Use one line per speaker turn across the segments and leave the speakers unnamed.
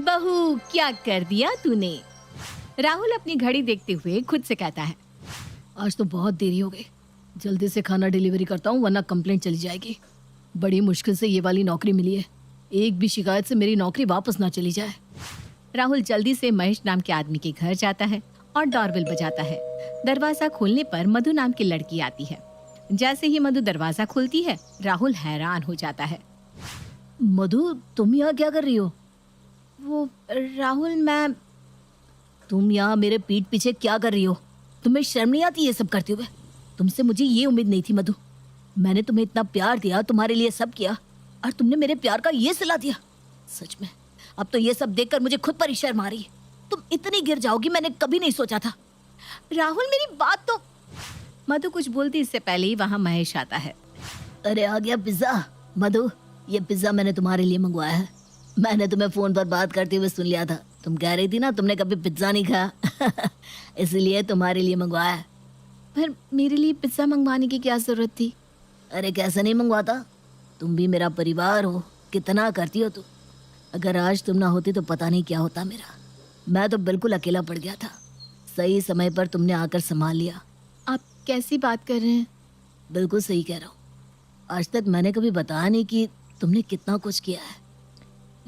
बहू, क्या कर दिया तूने? राहुल अपनी घड़ी देखते हुए खुद से कहता है।
आज तो बहुत देरी हो गई, जल्दी से खाना डिलीवरी करता हूँ वरना कंप्लेंट चली जाएगी। बड़ी मुश्किल से ये वाली नौकरी मिली है, एक भी शिकायत से मेरी नौकरी वापस ना चली जाए।
राहुल जल्दी से महेश नाम के आदमी के घर जाता है और डोरबेल बजाता है। दरवाजा खोलने पर मधु नाम की लड़की आती है। जैसे ही मधु दरवाजा खोलती है, राहुल हैरान हो जाता है।
मधु, तुम यहाँ क्या कर रही हो?
वो राहुल, मैं...
तुम यहाँ मेरे पीठ पीछे क्या कर रही हो? तुम्हें शर्म नहीं आती ये सब करते हुए? तुमसे मुझे ये उम्मीद नहीं थी मधु। मैंने तुम्हें इतना प्यार दिया, तुम्हारे लिए सब किया, और तुमने मेरे प्यार का ये सिला दिया। सच में अब तो ये सब देखकर मुझे खुद पर ही शर्म आ रही है। तुम इतनी गिर जाओगी मैंने कभी नहीं सोचा था।
राहुल, मेरी बात तो... मधु कुछ बोलती इससे पहले ही वहाँ महेश आता है।
अरे आ गया पिज्जा। मधु, ये पिज्जा मैंने तुम्हारे लिए मंगवाया है। मैंने तुम्हें फोन पर बात करते हुए सुन लिया था। तुम कह रही थी ना तुमने कभी पिज्जा नहीं खाया इसलिए तुम्हारे लिए मंगवाया है।
पर मेरे लिए पिज्जा मंगवाने की क्या जरूरत थी?
अरे कैसे नहीं मंगवाता, तुम भी मेरा परिवार हो, कितना करती हो तुम। अगर आज तुम ना होती तो पता नहीं क्या होता मेरा। मैं तो बिल्कुल अकेला पड़ गया था। सही समय पर तुमने आकर संभाल लिया।
आप कैसी बात कर रहे हैं?
बिल्कुल सही कह रहा हूँ। आज तक मैंने कभी बताया नहीं कि तुमने कितना कुछ किया है,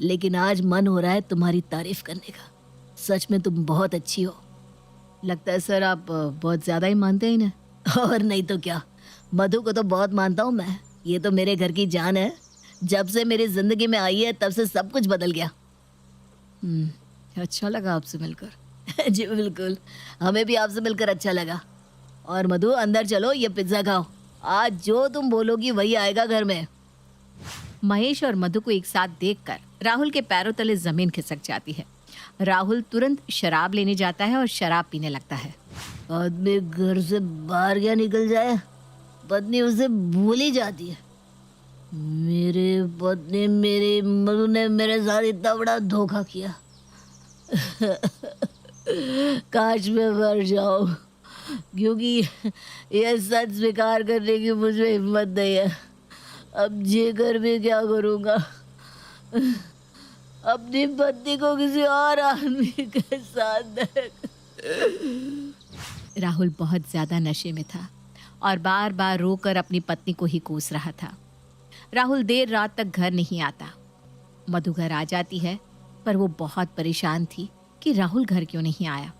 लेकिन आज मन हो रहा है तुम्हारी तारीफ करने का। सच में तुम बहुत अच्छी हो।
लगता है सर आप बहुत ज्यादा ही मानते हैं ना।
और नहीं तो क्या, मधु को तो बहुत मानता हूँ मैं। ये तो मेरे घर की जान है। जब से मेरी जिंदगी में आई है तब से सब कुछ बदल गया।
अच्छा लगा आपसे मिलकर।
जी बिल्कुल, हमें भी आपसे मिलकर अच्छा लगा। और मधु, अंदर चलो, ये पिज्जा खाओ। आज जो तुम बोलोगी वही आएगा घर में।
महेश और मधु को एक साथ देखकर राहुल के पैरों तले जमीन खिसक जाती है। राहुल तुरंत शराब लेने जाता है और शराब पीने लगता है।
आदमी घर से बाहर क्या निकल जाए, पत्नी उसे भूल ही जाती है। मेरे पत्नी, मेरी मधु ने मेरे साथ इतना बड़ा धोखा किया। काश मैं मर जाऊं, क्योंकि यह सच स्वीकार करने की मुझे हिम्मत नहीं है। अब जी कर भी क्या करूँगा? अपनी पत्नी को किसी और आदमी के साथ
राहुल बहुत ज्यादा नशे में था और बार बार रोकर अपनी पत्नी को ही कोस रहा था। राहुल देर रात तक घर नहीं आता। मधु घर आ जाती है, पर वो बहुत परेशान थी कि राहुल घर क्यों नहीं आया।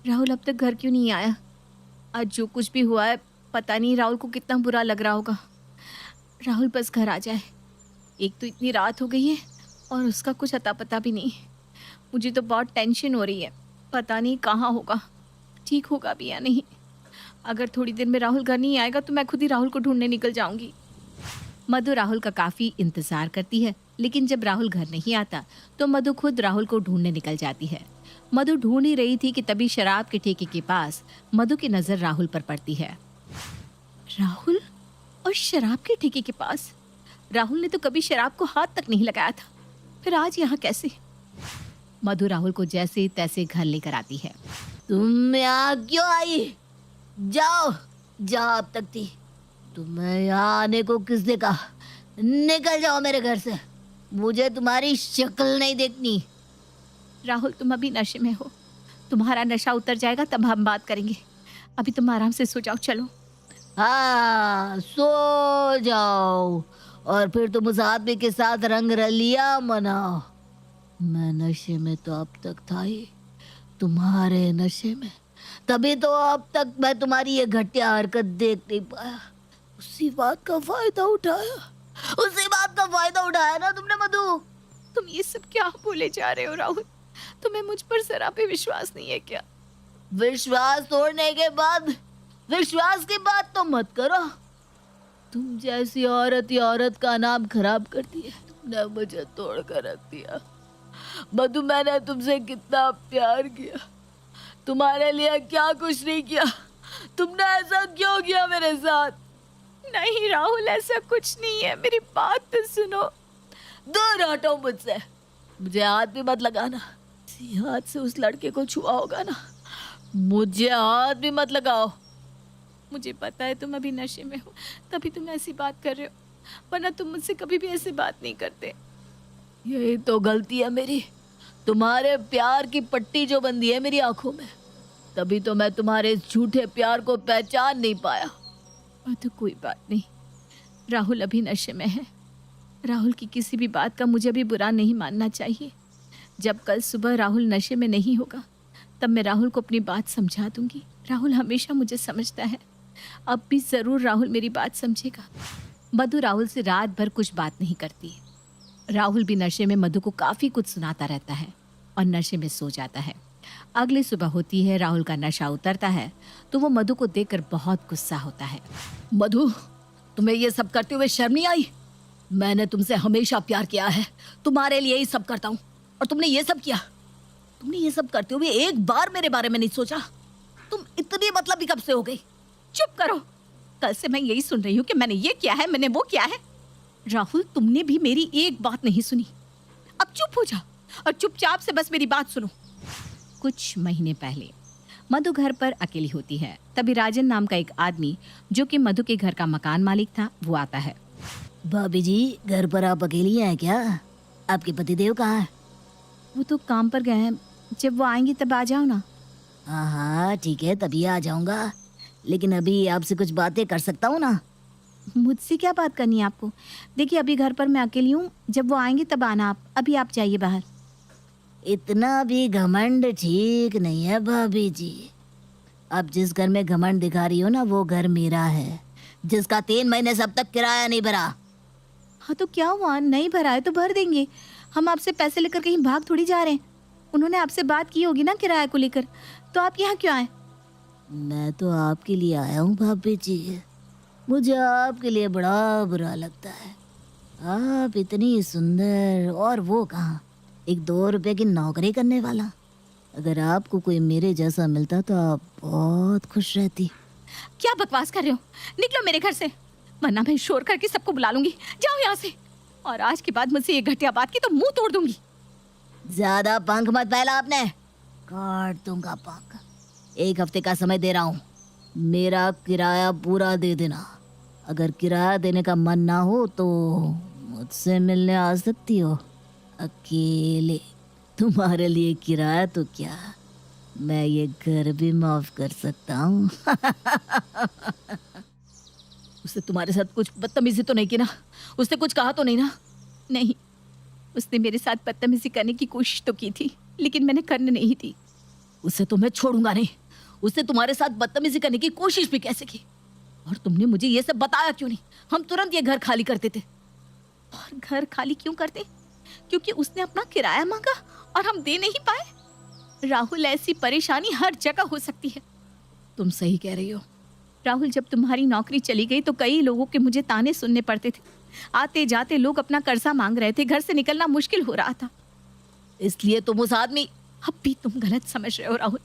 राहुल अब तक घर क्यों नहीं आया? आज जो कुछ भी हुआ है, पता नहीं राहुल को कितना बुरा लग रहा होगा। राहुल बस घर आ जाए। एक तो इतनी रात हो गई है और उसका कुछ अता पता भी नहीं। मुझे तो बहुत टेंशन हो रही है, पता नहीं कहाँ होगा, ठीक होगा भी या नहीं। अगर थोड़ी देर में राहुल घर नहीं आएगा तो मैं खुद ही राहुल को ढूंढने निकल जाऊंगी। मधु राहुल का काफ़ी इंतज़ार करती है, लेकिन जब राहुल घर नहीं आता तो मधु खुद राहुल को ढूंढने निकल जाती है। मधु ढूंढ ही रही थी कि तभी शराब के ठेके के पास मधु की नज़र राहुल पर पड़ती है। राहुल और शराब के ठेके के पास? राहुल ने तो कभी शराब को हाथ तक नहीं लगाया था, फिर आज यहाँ कैसे? मधु राहुल को जैसे तैसे घर लेकर आती है।
तुम यहाँ क्यों आई? जाओ जहाँ अब तक थी। तुम्हें यहाँ आने को किसने कहा? निकल जाओ मेरे घर से, मुझे तुम्हारी शक्ल नहीं देखनी।
राहुल, तुम अभी नशे में हो, तुम्हारा नशा उतर जाएगा तब हम बात करेंगे। अभी तुम आराम से सो जाओ। चलो।
हाँ, सो जाओ और फिर तुम उस आदमी के साथ रंग रलिया मनाओ। मैं नशे में तो अब तक था ही, तुम्हारे नशे में, तभी तो अब तक मैं तुम्हारी ये घटिया हरकत देख नहीं पाया। उसी बात का फायदा उठाया ना तुमने मधु।
तुम ये सब क्या बोले जा रहे हो राहुल? तुम्हें मुझ पर जरा भी विश्वास नहीं है क्या?
विश्वास तोड़ने के बाद विश्वास की बात तो मत करो। तुम जैसी औरत ही औरत का नाम खराब करती है। तुमने मुझे तोड़ कर रख दिया मधु। मैंने तुमसे कितना प्यार किया, तुम्हारे लिए क्या कुछ नहीं किया। तुमने ऐसा क्यों किया मेरे साथ?
नहीं राहुल, ऐसा कुछ नहीं है, मेरी बात तो सुनो।
दूर हटो मुझसे, मुझे हाथ भी मत लगाना। इसी हाथ से उस लड़के को छुआ होगा ना, मुझे हाथ भी मत लगाओ।
मुझे पता है तुम अभी नशे में हो, तभी तुम ऐसी बात कर रहे हो, वरना तुम मुझसे कभी भी ऐसी बात नहीं करते।
यही तो गलती है मेरी। तुम्हारे प्यार की पट्टी जो बंधी है मेरी आंखों में, तभी तो मैं तुम्हारे इस झूठे प्यार को पहचान नहीं पाया।
तो कोई बात नहीं, राहुल अभी नशे में है। राहुल की किसी भी बात का मुझे भी बुरा नहीं मानना चाहिए। जब कल सुबह राहुल नशे में नहीं होगा तब मैं राहुल को अपनी बात समझा दूंगी। राहुल हमेशा मुझे समझता है, अब भी ज़रूर राहुल मेरी बात समझेगा। मधु राहुल से रात भर कुछ बात नहीं करती। राहुल भी नशे में मधु को काफ़ी कुछ सुनाता रहता है और नशे में सो जाता है। अगली सुबह होती है, राहुल का नशा उतरता है तो वो मधु को देखकर बहुत गुस्सा होता है।
मधु, तुम्हें ये सब करते हुए शर्म नहीं आई? मैंने तुमसे हमेशा प्यार किया है, तुम्हारे लिए ही सब करता हूँ, और तुमने ये सब किया। तुमने ये सब करते हुए एक बार मेरे बारे में नहीं सोचा। तुम इतनी मतलबी कब से हो गई?
चुप करो, कल से मैं यही सुन रही हूँ कि मैंने ये किया है, मैंने वो किया है। राहुल, तुमने भी मेरी एक बात नहीं सुनी। अब चुप हो जाओ और चुपचाप से बस मेरी बात सुनो। कुछ महीने पहले मधु घर पर अकेली होती है। तभी राजन नाम का एक आदमी, जो कि मधु के घर का मकान मालिक था, वो आता है।
भाभी जी, घर पर आप अकेली हैं क्या? आपके पतिदेव कहाँ है?
वो तो काम पर गए हैं, जब वो आएंगे तब आ जाओ ना।
हाँ ठीक है, तभी आ जाऊंगा, लेकिन अभी आपसे कुछ बातें कर सकता हूँ ना?
मुझसे क्या बात करनी है आपको? देखिए, अभी घर पर मैं अकेली हूँ, जब वो आएंगे तब आना आप। अभी आप जाइए बाहर।
इतना भी घमंड ठीक नहीं है भाभी जी। अब जिस घर में घमंड दिखा रही हो ना, वो घर मेरा है, जिसका 3 महीने से अब तक किराया नहीं भरा।
हाँ तो क्या हुआ, नहीं भरा है तो भर देंगे। हम आपसे पैसे लेकर कहीं भाग थोड़ी जा रहे हैं। उन्होंने आपसे बात की होगी ना किराए को लेकर, तो आप यहाँ क्यों आए?
मैं तो आपके लिए आया हूँ भाभी जी। मुझे आपके लिए बड़ा बुरा लगता है। आप इतनी सुंदर, और वो कहाँ, एक 2 रुपए की नौकरी करने वाला। अगर आपको कोई मेरे जैसा मिलता तो आप बहुत खुश रहती।
क्या बकवास कर रहे हो? निकलो मेरे घर से, वरना मैं शोर करके सबको बुला लूंगी। जाओ यहाँ से, और आज के बाद मुझसे ये घटिया बात की तो मुंह तोड़ दूंगी।
ज्यादा पंख मत फैला, आपने काट दूंगा पंख। 1 हफ्ते का समय दे रहा हूँ, मेरा किराया पूरा दे देना। अगर किराया देने का मन ना हो तो मुझसे मिलने आ सकती हो, अकेले। तुम्हारे लिए किराया तो क्या, मैं ये घर भी माफ कर सकता हूँ। उसने तुम्हारे साथ कुछ बदतमीजी तो नहीं की ना? उसने कुछ कहा तो नहीं ना?
नहीं, उसने मेरे साथ बदतमीजी करने की कोशिश तो की थी, लेकिन मैंने करने नहीं दी।
उसे तो मैं छोड़ूंगा नहीं। उसने तुम्हारे साथ बदतमीजी करने की कोशिश भी कैसे की? और तुमने मुझे ये सब बताया क्यों नहीं? हम तुरंत ये घर खाली कर देते।
और घर खाली क्यों करते? क्योंकि उसने अपना किराया मांगा और हम दे नहीं पाए। राहुल, ऐसी परेशानी हर जगह हो सकती है।
तुम सही कह रही हो।
राहुल, जब तुम्हारी नौकरी चली गई तो कई लोगों के मुझे ताने सुनने पड़ते थे। आते जाते लोग अपना कर्जा मांग रहे थे, घर से निकलना मुश्किल हो रहा था।
इसलिए तुम उस आदमी...
अब भी तुम गलत समझ रहे हो राहुल।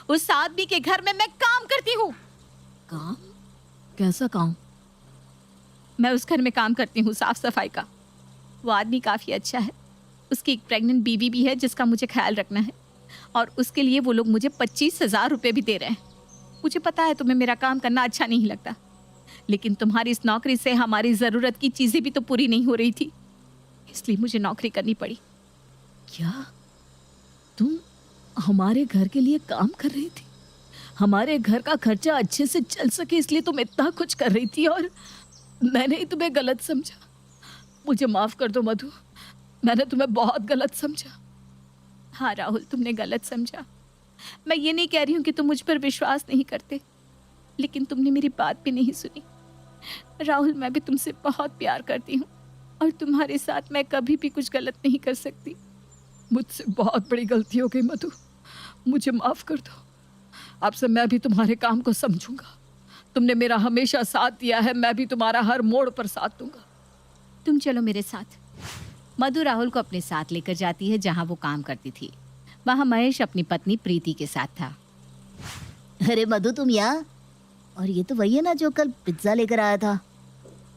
उस आदमी के घर में मैं काम करती हूँ।
काम? कैसा काम?
मैं उस घर में काम करती हूँ, साफ सफाई का। वो आदमी काफ़ी अच्छा है। उसकी एक प्रेग्नेंट बीवी भी है जिसका मुझे ख्याल रखना है, और उसके लिए वो लोग मुझे 25,000 रुपये भी दे रहे हैं। मुझे पता है तुम्हें मेरा काम करना अच्छा नहीं लगता, लेकिन तुम्हारी इस नौकरी से हमारी ज़रूरत की चीज़ें भी तो पूरी नहीं हो रही थी, इसलिए मुझे नौकरी करनी पड़ी।
क्या तुम हमारे घर के लिए काम कर रही थी? हमारे घर का खर्चा अच्छे से चल सके इसलिए तुम इतना कुछ कर रही थी, और मैंने ही तुम्हें गलत समझा। मुझे माफ कर दो मधु, मैंने तुम्हें बहुत गलत समझा।
हाँ राहुल, तुमने गलत समझा। मैं ये नहीं कह रही हूँ कि तुम मुझ पर विश्वास नहीं करते, लेकिन तुमने मेरी बात भी नहीं सुनी। राहुल, मैं भी तुमसे बहुत प्यार करती हूँ, और तुम्हारे साथ मैं कभी भी कुछ गलत नहीं कर सकती।
मुझसे बहुत बड़ी गलती हो गई मधु, मुझे माफ कर दो। आपसे मैं भी तुम्हारे काम को समझूंगा। तुमने मेरा हमेशा साथ दिया है, मैं भी तुम्हारा हर मोड़ पर साथ दूंगा।
तुम चलो मेरे साथ। मधु राहुल को अपने साथ लेकर जाती है जहाँ वो काम करती थी। वहाँ महेश अपनी पत्नी प्रीति के साथ था।
अरे मधु, तुम यहाँ? और ये तो वही है ना जो कल पिज्ज़ा लेकर आया था?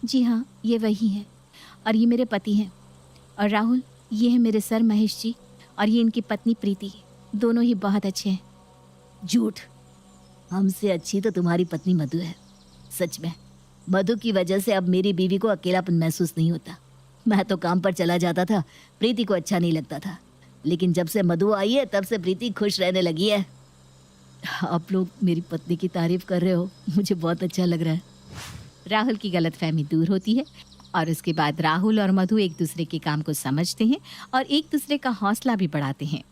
जी हाँ, ये वही है, और ये मेरे पति हैं। और राहुल, ये है मेरे सर महेश जी, और ये इनकी पत्नी प्रीति। दोनों ही बहुत अच्छे हैं।
झूठ, हमसे अच्छी तो तुम्हारी पत्नी मधु है। सच में, मधु की वजह से अब मेरी बीवी को अकेलापन महसूस नहीं होता। मैं तो काम पर चला जाता था, प्रीति को अच्छा नहीं लगता था, लेकिन जब से मधु आई है तब से प्रीति खुश रहने लगी है। आप लोग मेरी पत्नी की तारीफ कर रहे हो, मुझे बहुत अच्छा लग रहा है।
राहुल की गलतफहमी दूर होती है और उसके बाद राहुल और मधु एक दूसरे के काम को समझते हैं और एक दूसरे का हौसला भी बढ़ाते हैं।